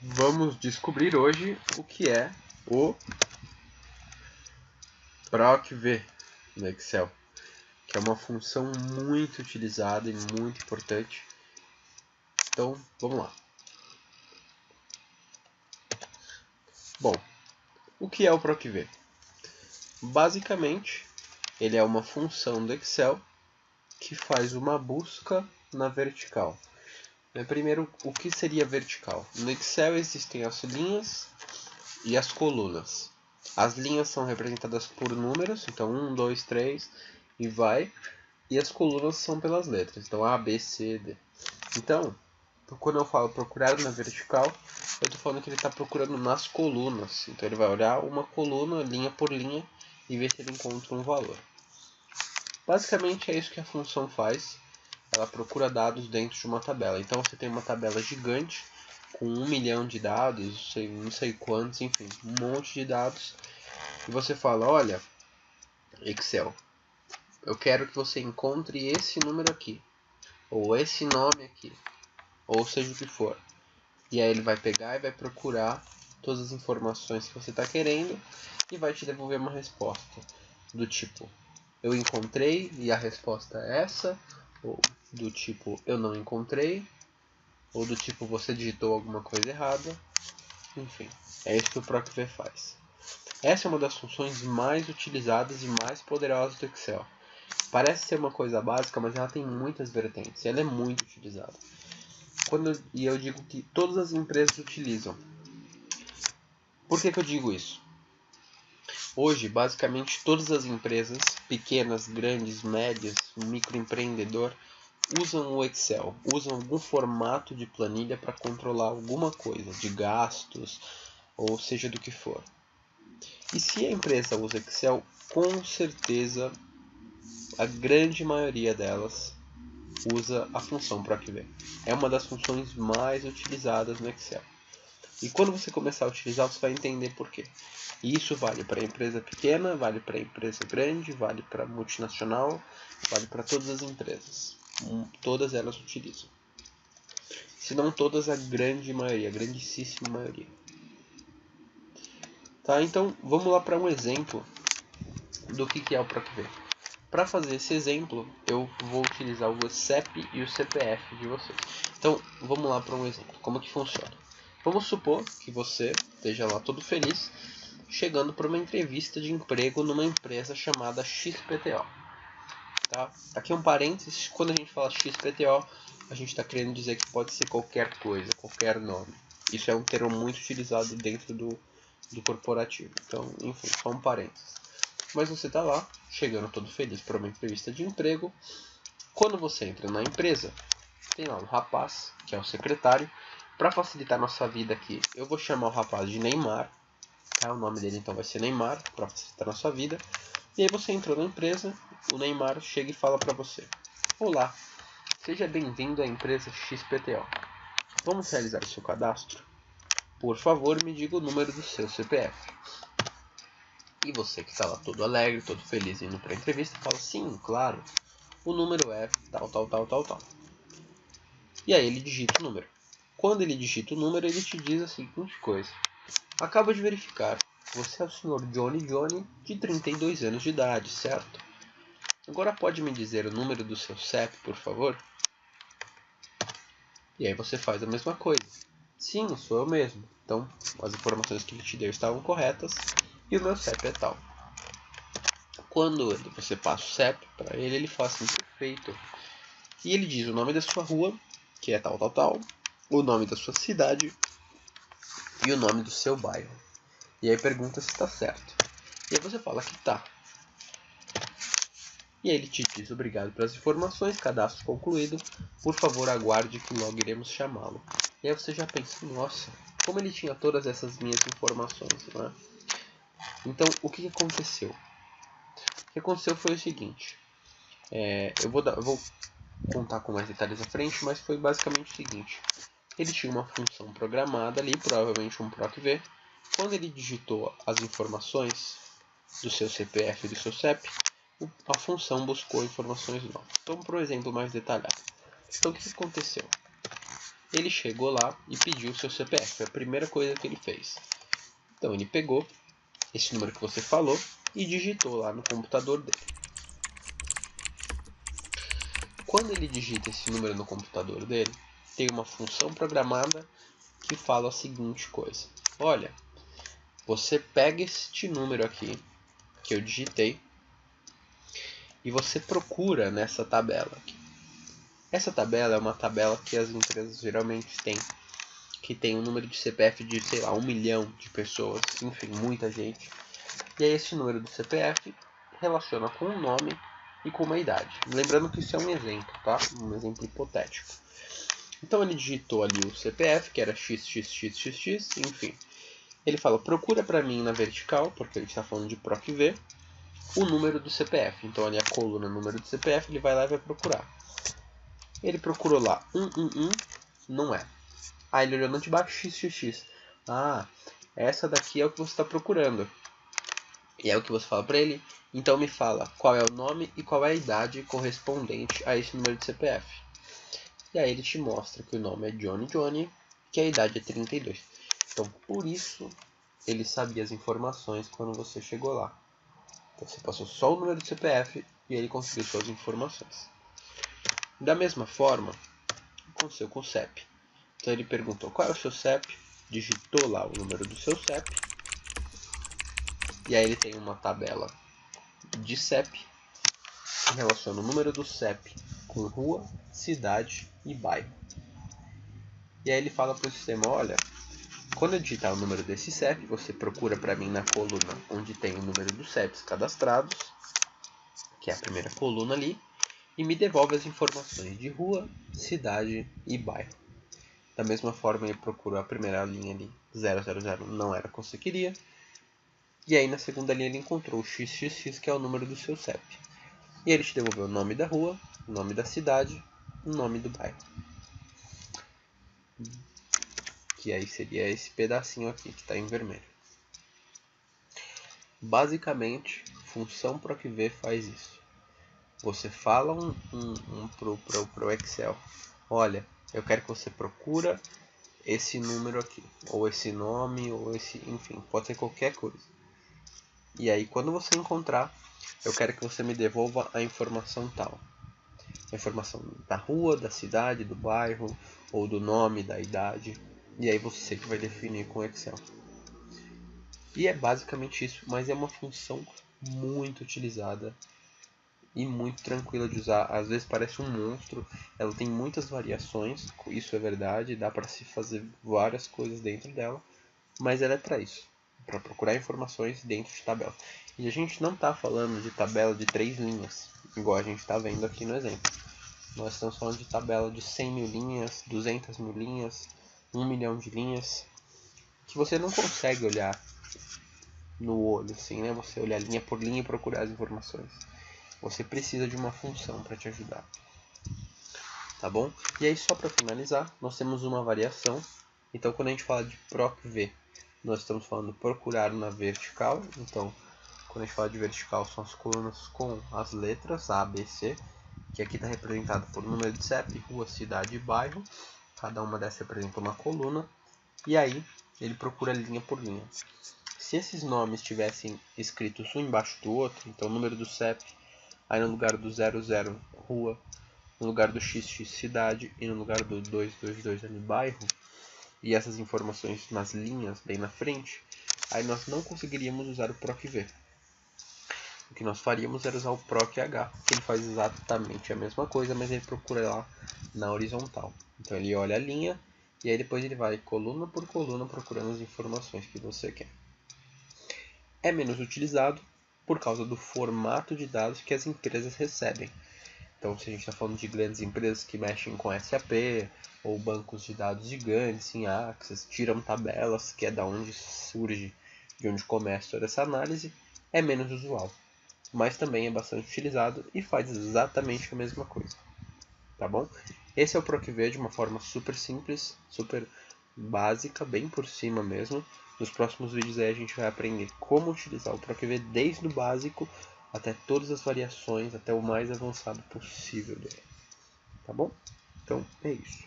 Vamos descobrir hoje o que é o PROC-V no Excel, que é uma função muito utilizada e muito importante. Então, vamos lá. Bom, o que é o PROC-V? Basicamente, ele é uma função do Excel que faz uma busca na vertical. Primeiro, o que seria vertical? No Excel existem as linhas e as colunas. As linhas são representadas por números, então 1, 2, 3 e vai. E as colunas são pelas letras, então A, B, C, D. Então, quando eu falo procurar na vertical, eu estou falando que ele está procurando nas colunas. Então ele vai olhar uma coluna, linha por linha, e ver se ele encontra um valor. Basicamente é isso que a função faz. Ela procura dados dentro de uma tabela. Então você tem uma tabela gigante com 1 milhão de dados, não sei quantos, enfim, um monte de dados. E você fala, olha, Excel, eu quero que você encontre esse número aqui, ou esse nome aqui, ou seja o que for. E aí ele vai pegar e vai procurar todas as informações que você está querendo e vai te devolver uma resposta do tipo, eu encontrei e a resposta é essa, ou do tipo, eu não encontrei, ou do tipo, você digitou alguma coisa errada. Enfim, é isso que o PROC-V faz. Essa é uma das funções mais utilizadas e mais poderosas do Excel. Parece ser uma coisa básica, mas ela tem muitas vertentes e ela é muito utilizada. E eu digo que todas as empresas utilizam. Por que eu digo isso? Hoje, basicamente, todas as empresas, pequenas, grandes, médias, microempreendedor, usam o Excel, usam algum formato de planilha para controlar alguma coisa, de gastos, ou seja do que for. E se a empresa usa Excel, com certeza a grande maioria delas usa a função PROC-V. É uma das funções mais utilizadas no Excel. E quando você começar a utilizar, você vai entender por quê. E isso vale para a empresa pequena, vale para a empresa grande, vale para a multinacional, vale para todas as empresas. Todas elas utilizam. Se não todas, a grande maioria, a grandíssima maioria. Tá, então vamos lá para um exemplo do que é o PROC-V. Para fazer esse exemplo, eu vou utilizar o CEP e o CPF de vocês. Então, vamos lá para um exemplo. Como que funciona? Vamos supor que você esteja lá todo feliz, chegando para uma entrevista de emprego numa empresa chamada XPTO. Tá? Aqui um parênteses, quando a gente fala XPTO, a gente está querendo dizer que pode ser qualquer coisa, qualquer nome. Isso é um termo muito utilizado dentro do corporativo. Então, enfim, só um parênteses. Mas você está lá, chegando todo feliz para uma entrevista de emprego. Quando você entra na empresa, tem lá um rapaz, que é o secretário. Para facilitar nossa vida aqui, eu vou chamar o rapaz de Neymar. Tá? O nome dele então vai ser Neymar, para facilitar nossa vida. E aí você entrou na empresa, o Neymar chega e fala para você: olá, seja bem-vindo à empresa XPTO. Vamos realizar o seu cadastro? Por favor, me diga o número do seu CPF. E você que está lá todo alegre, todo feliz indo para a entrevista, fala: sim, claro, o número é tal, tal, tal, tal, tal. E aí ele digita o número. Quando ele digita o número, ele te diz a seguinte coisa: acabo de verificar, você é o senhor Johnny de 32 anos de idade, certo? Agora pode me dizer o número do seu CEP, por favor? E aí você faz a mesma coisa. Sim, sou eu mesmo. Então, as informações que ele te deu estavam corretas e o meu CEP é tal. Quando você passa o CEP para ele, ele fala assim: perfeito. E ele diz o nome da sua rua, que é tal, tal, tal, o nome da sua cidade e o nome do seu bairro. E aí pergunta se está certo. E aí você fala que tá. E aí ele te diz: obrigado pelas informações, cadastro concluído, por favor aguarde que logo iremos chamá-lo. E aí você já pensa: nossa, como ele tinha todas essas minhas informações, não é? Então o que aconteceu? O que aconteceu foi o seguinte, eu vou contar com mais detalhes à frente, mas foi basicamente o seguinte: ele tinha uma função programada ali, provavelmente um PROC-V. Quando ele digitou as informações do seu CPF e do seu CEP, a função buscou informações novas. Então, por um exemplo mais detalhado. Então, o que aconteceu? Ele chegou lá e pediu o seu CPF, foi a primeira coisa que ele fez. Então ele pegou esse número que você falou e digitou lá no computador dele. Quando ele digita esse número no computador dele, tem uma função programada que fala a seguinte coisa: olha, você pega este número aqui que eu digitei e você procura nessa tabela aqui. Essa tabela é uma tabela que as empresas geralmente têm, que tem um número de CPF de, sei lá, 1 milhão de pessoas, enfim, muita gente. E aí esse número do CPF relaciona com um nome e com uma idade. Lembrando que isso é um exemplo, tá? Um exemplo hipotético. Então ele digitou ali o CPF, que era xxxxx, enfim. Ele fala, procura para mim na vertical, porque ele está falando de PROC-V, o número do CPF. Então ali a coluna número do CPF, ele vai lá e vai procurar. Ele procurou lá 111, não é. Aí ele olhou de baixo, xxx. Ah, essa daqui é o que você está procurando. E é o que você fala para ele. Então me fala qual é o nome e qual é a idade correspondente a esse número de CPF. E aí ele te mostra que o nome é Johnny, que a idade é 32. Então por isso ele sabia as informações quando você chegou lá. Então você passou só o número de CPF e ele conseguiu suas informações. Da mesma forma, aconteceu com o CEP. Então ele perguntou qual é o seu CEP, digitou lá o número do seu CEP, e aí ele tem uma tabela de CEP que relaciona o número do CEP com rua, cidade e bairro. E aí ele fala para o sistema, olha, quando eu digitar o número desse CEP, você procura para mim na coluna onde tem o número dos CEPs cadastrados, que é a primeira coluna ali, e me devolve as informações de rua, cidade e bairro. Da mesma forma, ele procurou a primeira linha ali, 000, não era o que você queria. E aí na segunda linha ele encontrou o XXX, que é o número do seu CEP. E ele te devolveu o nome da rua, o nome da cidade, o nome do bairro. Que aí seria esse pedacinho aqui, que está em vermelho. Basicamente, função PROC-V faz isso. Você fala pro Excel, olha, eu quero que você procura esse número aqui, ou esse nome, ou esse, enfim, pode ser qualquer coisa. E aí quando você encontrar, eu quero que você me devolva a informação tal. A informação da rua, da cidade, do bairro, ou do nome, da idade. E aí você que vai definir com o Excel. E é basicamente isso, mas é uma função muito utilizada e muito tranquila de usar. Às vezes parece um monstro, ela tem muitas variações, isso é verdade, dá para se fazer várias coisas dentro dela, mas ela é para isso, para procurar informações dentro de tabela. E a gente não está falando de tabela de 3 linhas, igual a gente está vendo aqui no exemplo. Nós estamos falando de tabela de 100 mil linhas, 200 mil linhas, 1 milhão de linhas, que você não consegue olhar no olho, assim, né? Você olhar linha por linha e procurar as informações. Você precisa de uma função para te ajudar. Tá bom? E aí, só para finalizar, nós temos uma variação. Então, quando a gente fala de PROC-V, nós estamos falando de procurar na vertical. Então, quando a gente fala de vertical, são as colunas com as letras A, B, C, que aqui está representado por número de CEP, rua, cidade e bairro. Cada uma dessas representa uma coluna. E aí, ele procura linha por linha. Se esses nomes estivessem escritos um embaixo do outro, então o número do CEP, aí no lugar do 00, rua, no lugar do XX, cidade, e no lugar do 222 ali, bairro, e essas informações nas linhas, bem na frente, aí nós não conseguiríamos usar o PROC-V. O que nós faríamos era usar o PROC-H, que ele faz exatamente a mesma coisa, mas ele procura lá na horizontal. Então ele olha a linha, e aí depois ele vai coluna por coluna procurando as informações que você quer. É menos utilizado por causa do formato de dados que as empresas recebem. Então, se a gente está falando de grandes empresas que mexem com SAP ou bancos de dados gigantes em Access, tiram tabelas, que é da onde surge, de onde começa toda essa análise, é menos usual. Mas também é bastante utilizado e faz exatamente a mesma coisa. Tá bom? Esse é o PROC-V de uma forma super simples, super básica, bem por cima mesmo. Nos próximos vídeos aí a gente vai aprender como utilizar o PROC-V desde o básico até todas as variações, até o mais avançado possível dele. Tá bom? Então é isso.